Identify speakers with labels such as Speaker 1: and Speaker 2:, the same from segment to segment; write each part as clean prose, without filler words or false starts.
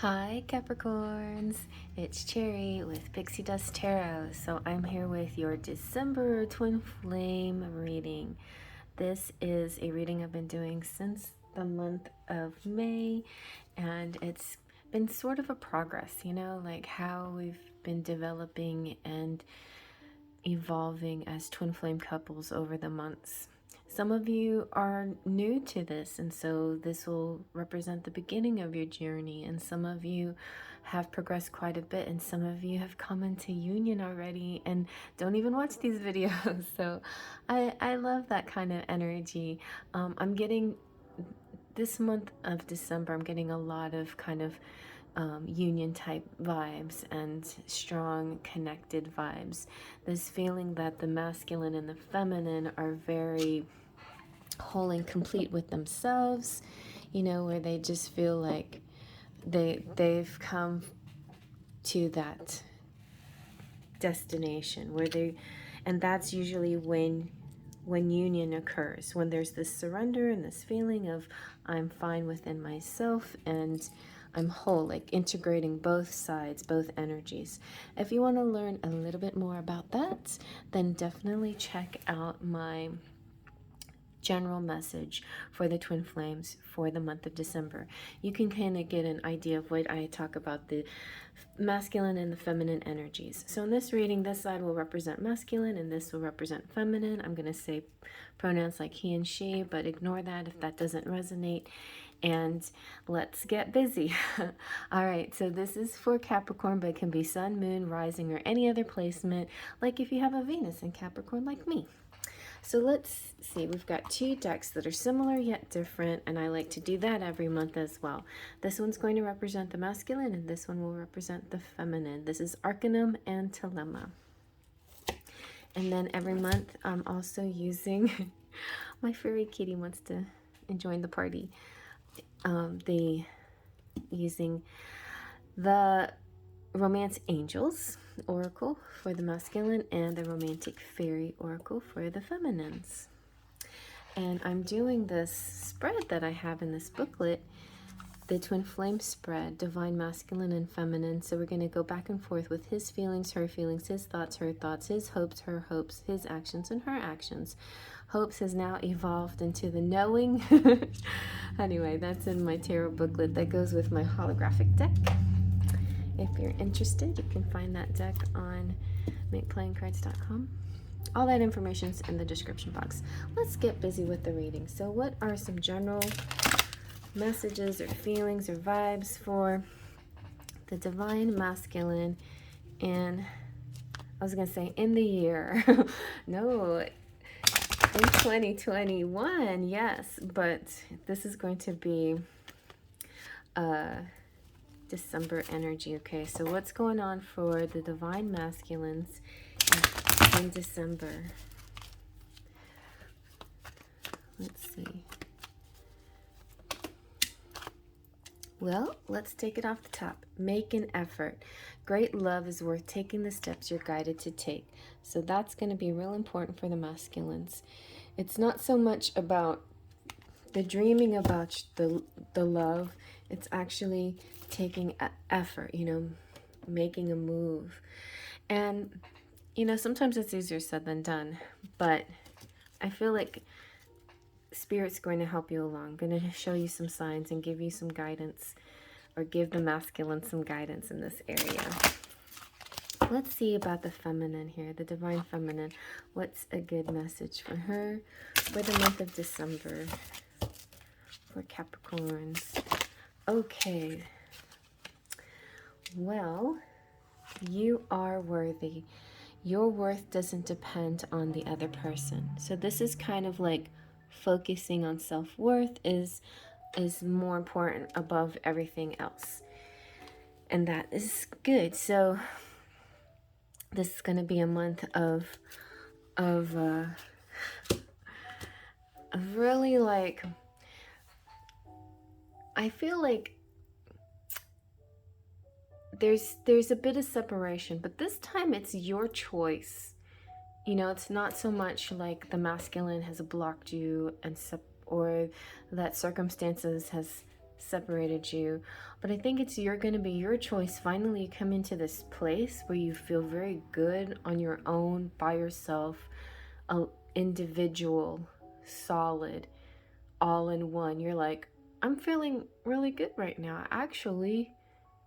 Speaker 1: Hi Capricorns, it's Cherry with Pixie Dust Tarot. So I'm here with your December Twin Flame reading. This is a reading I've been doing since the month of May, and it's been sort of a progress, like how we've been developing and evolving as twin flame couples over the months. Some of you are new to this, and so this will represent the beginning of your journey. And some of you have progressed quite a bit, and some of you have come into union already and don't even watch these videos. So I love that kind of energy. I'm getting this month of December, I'm getting a lot of kind of union type vibes and strong connected vibes. This feeling that the masculine and the feminine are very whole and complete with themselves, where they just feel like they've come to that destination and that's usually when union occurs, when there's this surrender and this feeling of I'm fine within myself and I'm whole, like integrating both sides, both energies. If you want to learn a little bit more about that, then definitely check out my general message for the twin flames for the month of December. You can kind of get an idea of what I talk about, the masculine and the feminine energies. So in this reading, this side will represent masculine and this will represent feminine. I'm going to say pronouns like he and she, but ignore that if that doesn't resonate. And let's get busy. All right, so this is for Capricorn, but it can be sun, moon, rising, or any other placement, like if you have a Venus in Capricorn like me. So let's see, we've got two decks that are similar yet different, and I like to do that every month as well. This one's going to represent the masculine, and this one will represent the feminine. This is Arcanum and Telema. And then every month, I'm also using, my furry kitty wants to join the party, using the Romance Angels Oracle for the masculine and the Romantic Fairy Oracle for the feminines. And I'm doing this spread that I have in this booklet, the Twin Flame spread, Divine Masculine and Feminine. So we're going to go back and forth with his feelings, her feelings, his thoughts, her thoughts, his hopes, her hopes, his actions, and her actions. Hopes has now evolved into the knowing. Anyway, that's in my tarot booklet that goes with my holographic deck. If you're interested, you can find that deck on makeplayingcards.com. All that information is in the description box. Let's get busy with the reading. So what are some general messages or feelings or vibes for the Divine Masculine in, I was going to say in the year. No, in 2021, yes. But this is going to be December energy. Okay, so what's going on for the Divine Masculines in December? Let's see. Well, let's take it off the top. Make an effort. Great love is worth taking the steps you're guided to take. So that's going to be real important for the masculines. It's not so much about the dreaming about the love. It's actually taking effort, making a move. And, sometimes it's easier said than done. But I feel like Spirit's going to help you along, going to show you some signs and give you some guidance, or give the masculine some guidance in this area. Let's see about the feminine here, the Divine Feminine. What's a good message for her for the month of December for Capricorns? Okay. Well, you are worthy. Your worth doesn't depend on the other person. So this is kind of like focusing on self-worth is more important above everything else. And that is good. So this is going to be a month of really, like, I feel like there's a bit of separation, but this time it's your choice. It's not so much like the masculine has blocked you or that circumstances has separated you. But I think it's going to be your choice. Finally, you come into this place where you feel very good on your own, by yourself, a individual, solid, all in one. You're like, I'm feeling really good right now. Actually,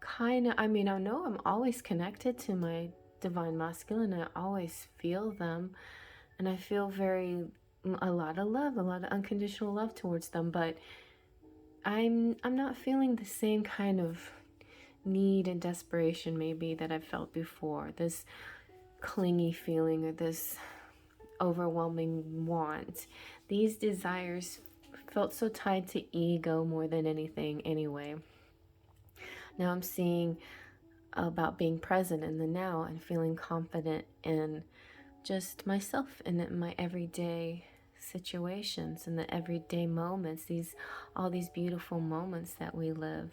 Speaker 1: kind of, I mean, I know I'm always connected to my divine masculine. I always feel them, and I feel a lot of love, a lot of unconditional love towards them, but I'm not feeling the same kind of need and desperation maybe that I've felt before. This clingy feeling or this overwhelming want. These desires felt so tied to ego more than anything anyway. Now I'm seeing about being present in the now and feeling confident in just myself and in my everyday situations and the everyday moments, all these beautiful moments that we live.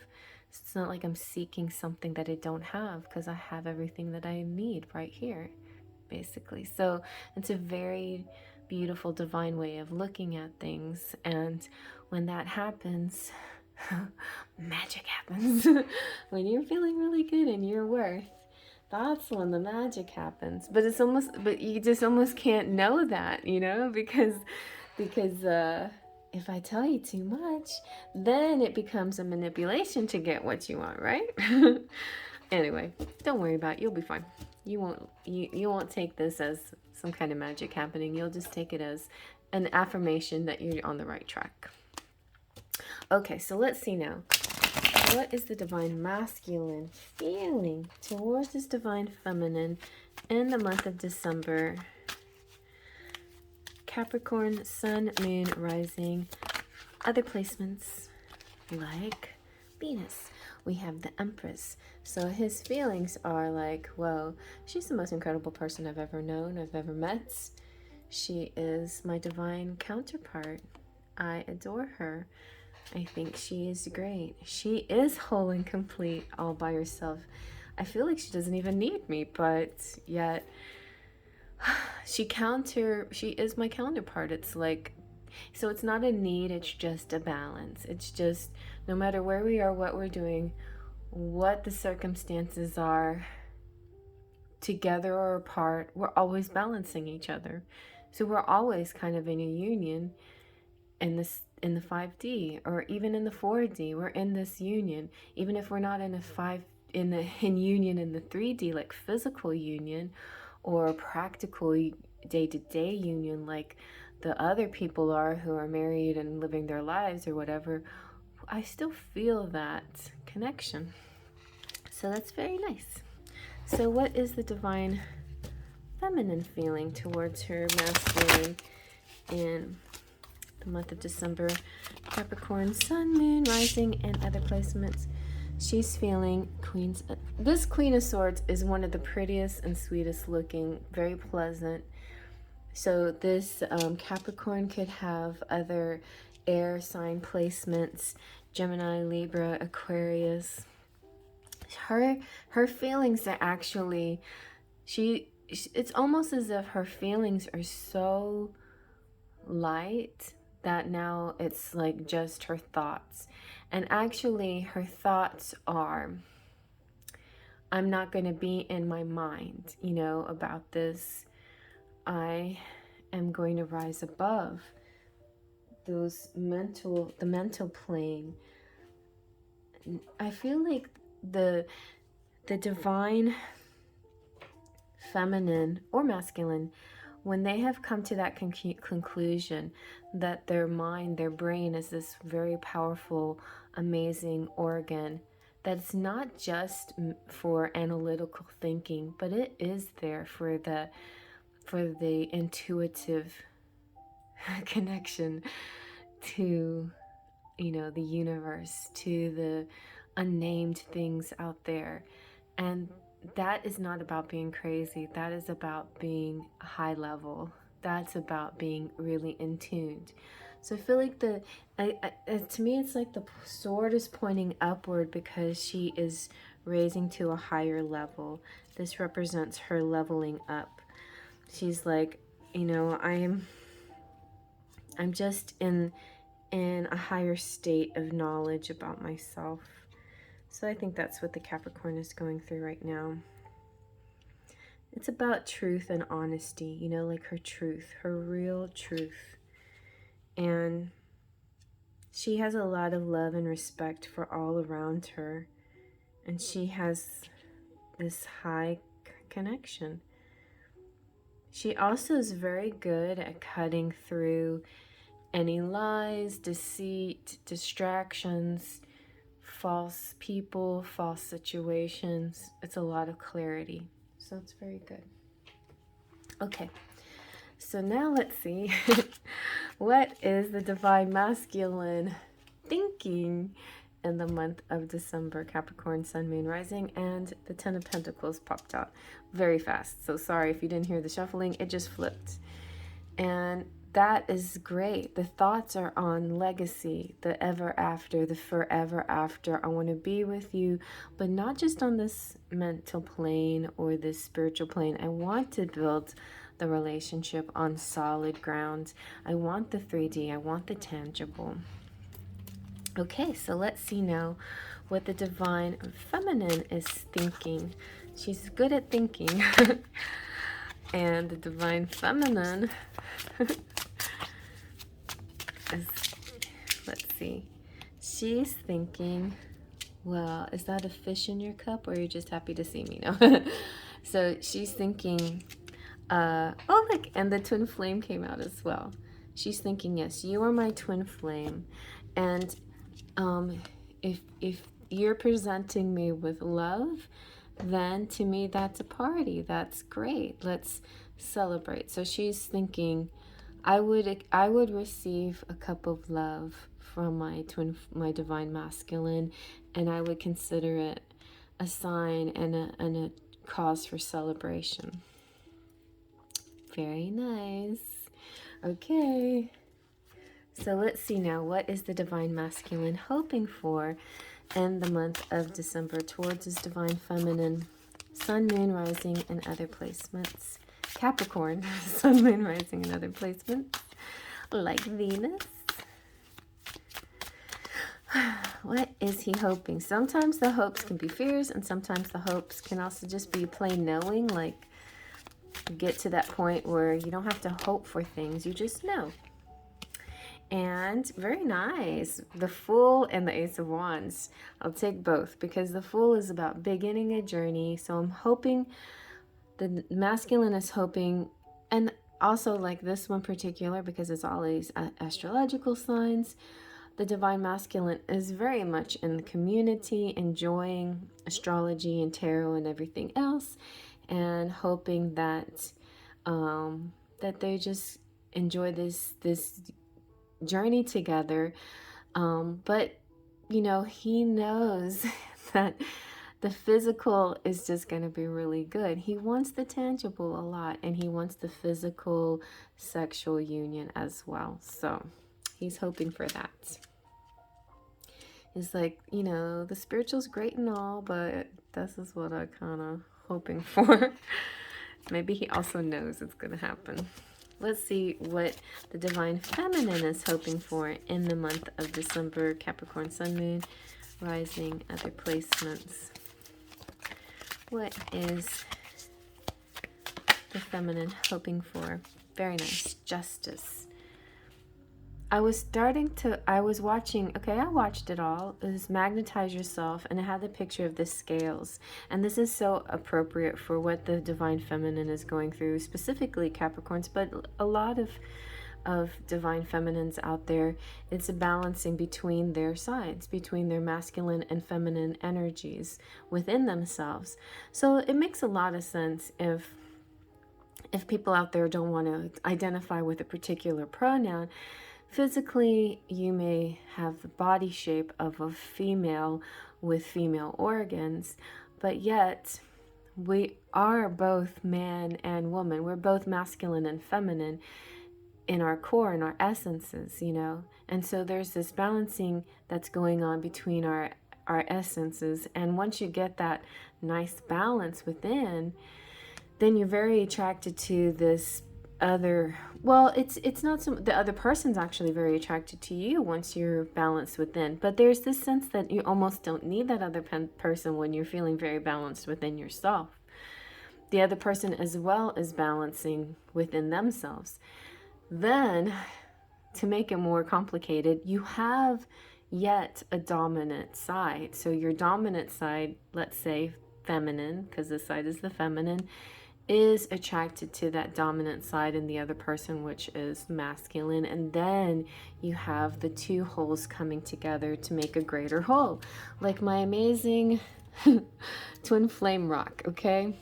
Speaker 1: It's not like I'm seeking something that I don't have, because I have everything that I need right here, basically. So it's a very beautiful divine way of looking at things, and when that happens, magic happens. When you're feeling really good in your worth, that's when the magic happens. But you just almost can't know that, because if I tell you too much, then it becomes a manipulation to get what you want, right? Anyway, don't worry about it. You'll be fine. You won't take this as some kind of magic happening. You'll just take it as an affirmation that you're on the right track. Okay, so let's see now. What is the divine masculine feeling towards this divine feminine in the month of December? Capricorn, Sun, Moon, Rising. Other placements like Venus. We have the Empress. So his feelings are like, whoa, she's the most incredible person I've ever known, I've ever met. She is my divine counterpart. I adore her. I think she is great. She is whole and complete all by herself. I feel like she doesn't even need me, but yet she is my counterpart. It's like, so it's not a need, it's just a balance. It's just, no matter where we are, what we're doing, what the circumstances are, together or apart, we're always balancing each other. So we're always kind of in a union in the 5D, or even in the 4D. We're in this union, even if we're not in union in the 3D, like physical union or practical day-to-day union like the other people are who are married and living their lives or whatever. I still feel that connection. So that's very nice. So what is the divine feminine feeling towards her masculine in the month of December? Capricorn, Sun, Moon, Rising, and other placements. She's feeling this Queen of Swords is one of the prettiest and sweetest looking, very pleasant. So this Capricorn could have other air sign placements, Gemini, Libra, Aquarius. Her feelings are actually, it's almost as if her feelings are so light that now it's like just her thoughts. And actually her thoughts are, I'm not going to be in my mind, about this. I am going to rise above the mental plane. I feel like the divine feminine or masculine, when they have come to that conclusion that their mind, their brain is this very powerful, amazing organ, that's not just for analytical thinking, but it is there for the intuitive connection to, the universe, to the unnamed things out there. And that is not about being crazy. That is about being high level. That's about being really in tuned. So I feel like to me, it's like the sword is pointing upward because she is raising to a higher level. This represents her leveling up. She's like, I'm just in in a higher state of knowledge about myself. So I think that's what the Capricorn is going through right now. It's about truth and honesty, you know, like her truth, her real truth. And she has a lot of love and respect for all around her. And she has this high connection. She also is very good at cutting through any lies, deceit, distractions, false people, false situations. It's a lot of clarity. So it's very good. Okay, so now let's see. What is the divine masculine thinking in the month of December? Capricorn, Sun, Moon, Rising, and the Ten of Pentacles popped out very fast. So sorry if you didn't hear the shuffling, it just flipped. And that is great. The thoughts are on legacy, the ever after, the forever after. I want to be with you, but not just on this mental plane or this spiritual plane. I want to build the relationship on solid ground. I want the 3D. I want the tangible. Okay, so let's see now what the divine feminine is thinking. She's good at thinking. And the divine feminine is, let's see, she's thinking, well, is that a fish in your cup, or are you just happy to see me? No. So she's thinking, oh, look, and the twin flame came out as well. She's thinking, yes, you are my twin flame. And if you're presenting me with love, then to me that's a party. That's great. Let's celebrate. So she's thinking, I would receive a cup of love from my divine masculine, and I would consider it a sign and a cause for celebration. Very nice. Okay. So let's see now, what is the divine masculine hoping for in the month of December towards his divine feminine? Sun, Moon, Rising, and other placements. Capricorn, Sun, Moon, Rising, and other placements, like Venus. What is he hoping? Sometimes the hopes can be fears, and sometimes the hopes can also just be plain knowing, like get to that point where you don't have to hope for things, you just know. And very nice, the Fool and the Ace of Wands. I'll take both because the Fool is about beginning a journey. So I'm hoping, the masculine is hoping, and also like this one particular, because it's all these astrological signs, the divine masculine is very much in the community, enjoying astrology and tarot and everything else, and hoping that that they just enjoy this journey together. But you know, he knows that the physical is just going to be really good. He wants the tangible a lot, and he wants the physical sexual union as well. So he's hoping for that. He's like, you know, the spiritual's great and all, but this is what I kind of hoping for. Maybe he also knows it's going to happen. Let's see what the divine feminine is hoping for in the month of December. Capricorn, Sun, Moon, Rising, other placements. What is the feminine hoping for? Very nice. Justice. I was watching, okay, I watched it all. It was Magnetize Yourself, and it had the picture of the scales. And this is so appropriate for what the divine feminine is going through, specifically Capricorns, but a lot of divine feminines out there. It's a balancing between their sides, between their masculine and feminine energies within themselves. So it makes a lot of sense if people out there don't want to identify with a particular pronoun. Physically, you may have the body shape of a female with female organs, but yet we are both man and woman. We're both masculine and feminine in our core, in our essences, you know. And so there's this balancing that's going on between our essences. And once you get that nice balance within, then you're very attracted to this other, well, it's not so, the other person's actually very attracted to you once you're balanced within, but there's this sense that you almost don't need that other person when you're feeling very balanced within yourself. The other person as well is balancing within themselves. Then, to make it more complicated, you have yet a dominant side. So your dominant side, let's say feminine, because this side is the feminine, is attracted to that dominant side in the other person, which is masculine. And then you have the two wholes coming together to make a greater whole. Like my amazing twin flame rock, okay?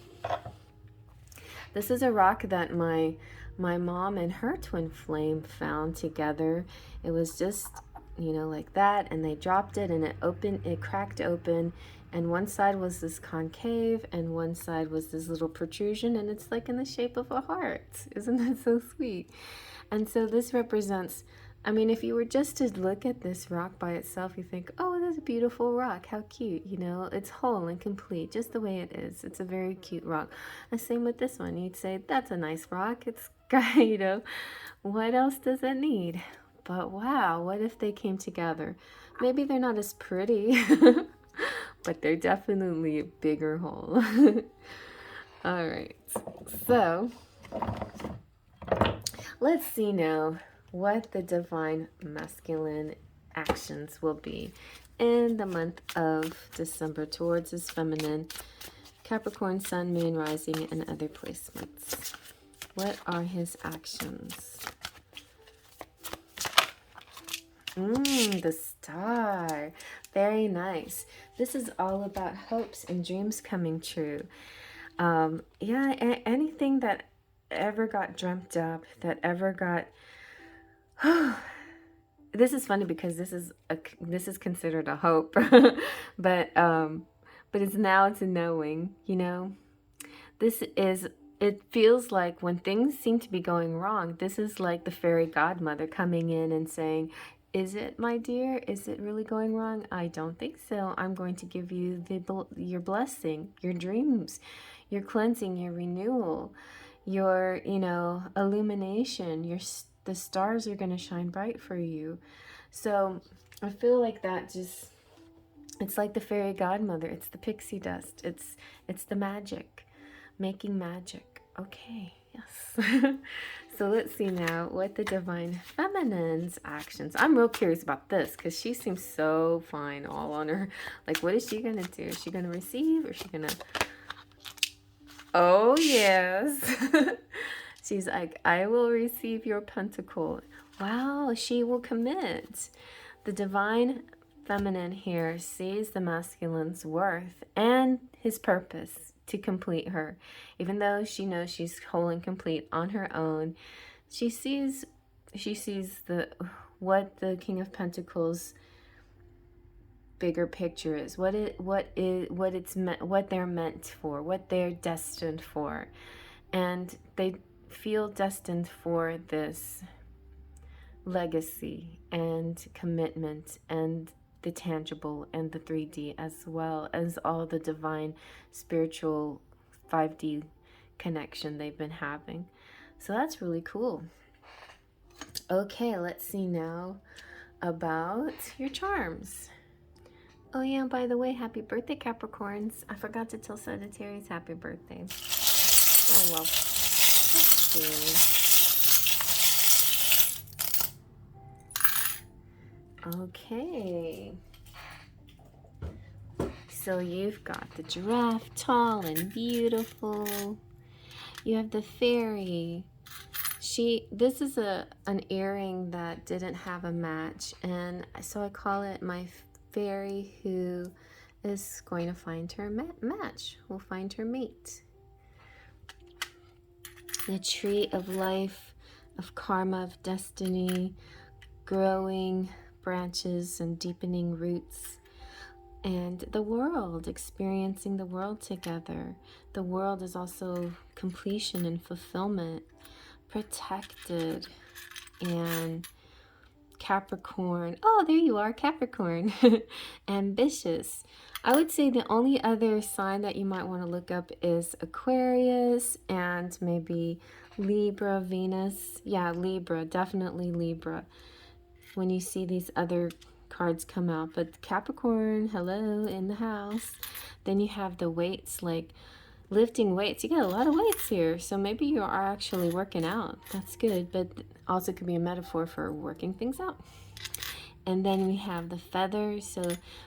Speaker 1: This is a rock that my mom and her twin flame found together. It was just, you know, like that, and they dropped it and it cracked open, and one side was this concave and one side was this little protrusion, and it's like in the shape of a heart. Isn't that so sweet? And so this represents, I mean, if you were just to look at this rock by itself, you think, oh, that's a beautiful rock. How cute, you know? It's whole and complete, just the way it is. It's a very cute rock. The same with this one. You'd say, that's a nice rock. It's got, you know, what else does it need? But wow, what if they came together? Maybe they're not as pretty, but they're definitely a bigger whole. All right, so let's see now what the divine masculine actions will be in the month of December towards his feminine Capricorn, Sun, Moon, Rising, and other placements. What are his actions? The Star. Very nice. This is all about hopes and dreams coming true. Yeah, anything that ever got dreamt up, that ever got... This is funny because this is considered a hope, but it's a knowing, you know. It feels like when things seem to be going wrong, this is like the fairy godmother coming in and saying, is it, my dear? Is it really going wrong? I don't think so. I'm going to give you your blessing, your dreams, your cleansing, your renewal, your, you know, illumination. The stars are going to shine bright for you. So I feel like that just, it's like the fairy godmother. It's the pixie dust. It's the magic, making magic. Okay, yes. So let's see now what the divine feminine's actions. I'm real curious about this because she seems so fine all on her. Like, what is she going to do? Is she going to receive, or is she going to... Oh, yes. She's like, I will receive your pentacle. Wow, she will commit. The divine feminine here sees the masculine's worth and his purpose to complete her. Even though she knows she's whole and complete on her own, she sees what the King of Pentacles bigger picture is, what they're meant for, what they're destined for. And they feel destined for this legacy and commitment and the tangible and the 3D, as well as all the divine spiritual 5D connection they've been having. So that's really cool. Okay, let's see now about your charms. Oh yeah, by the way, happy birthday, Capricorns. I forgot to tell Sagittarius happy birthday. Oh well. Let's see. Okay. So you've got the giraffe, tall and beautiful. You have the fairy. This is an earring that didn't have a match, and so I call it my fairy who is going to find her match, will find her mate. The tree of life, of karma, of destiny, growing branches and deepening roots, and the world, experiencing the world together. The world is also completion and fulfillment, protected and Capricorn. Oh, there you are, Capricorn. Ambitious. I would say the only other sign that you might want to look up is Aquarius and maybe Libra, Venus. Yeah, Libra, definitely Libra. When you see these other cards come out, but Capricorn, hello, in the house. Then you have the weights, like lifting weights. You got a lot of weights here, so maybe you are actually working out. That's good, but also could be a metaphor for working things out. And then we have the feathers. So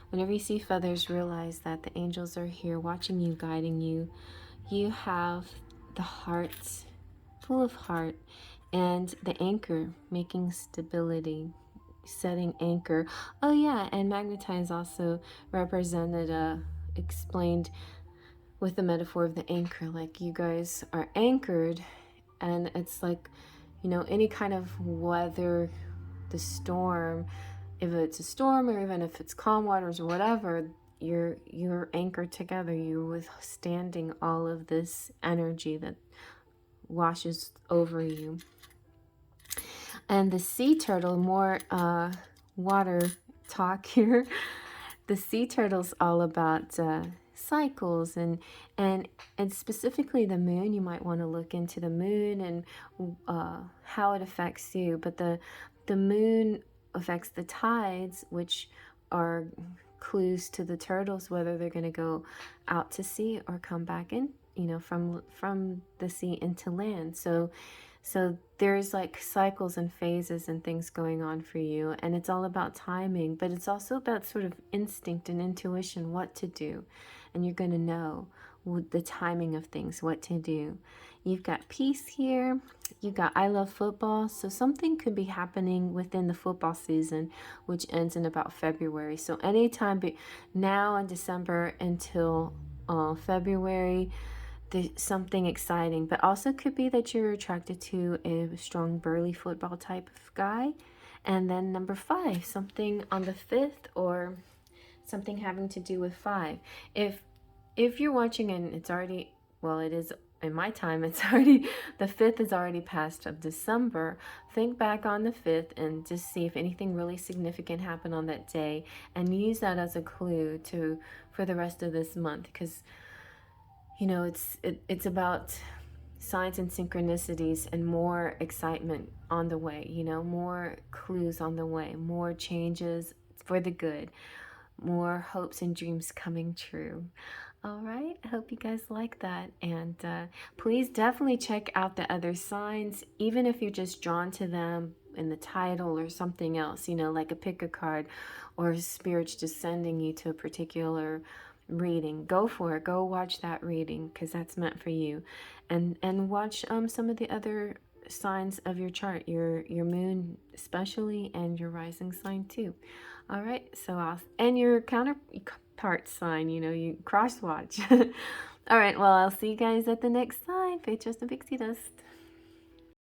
Speaker 1: whenever you see feathers, realize that the angels are here watching you, guiding you. You have the heart, full of heart, and the anchor, making stability, setting anchor. Oh yeah, and magnetize also represented, explained with the metaphor of the anchor. Like you guys are anchored, and it's like, you know, any kind of weather, the storm, if it's a storm or even if it's calm waters or whatever, you're anchored together. You're withstanding all of this energy that washes over you. And the sea turtle, more water talk here. The sea turtle's all about cycles and specifically the moon. You might want to look into the moon and how it affects you. But the moon affects the tides, which are clues to the turtles whether they're going to go out to sea or come back in, you know, from the sea into land. So there's like cycles and phases and things going on for you, and it's all about timing, but it's also about sort of instinct and intuition, what to do, and you're going to know with the timing of things, what to do. You've got peace here. You got I love football, so something could be happening within the football season, which ends in about February. So anytime now in December until February, there's something exciting, but also could be that you're attracted to a strong burly football type of guy. And then number 5, something on the 5th, or something having to do with 5. If you're watching and it's already, well, it is in my time, it's already, the 5th is already past of December. Think back on the 5th and just see if anything really significant happened on that day, and use that as a clue for the rest of this month, because you know, it's about signs and synchronicities and more excitement on the way, you know, more clues on the way, more changes for the good, more hopes and dreams coming true. All right, I hope you guys like that. And please definitely check out the other signs, even if you're just drawn to them in the title or something else, you know, like a pick a card or spirit's just sending you to a particular reading. Go for it. Go watch that reading, because that's meant for you. And watch some of the other signs of your chart, your moon especially, and your rising sign too. All right, so and your counterpart sign, you know, you cross watch. All right, well, I'll see you guys at the next time. Fate, trust, and pixie dust.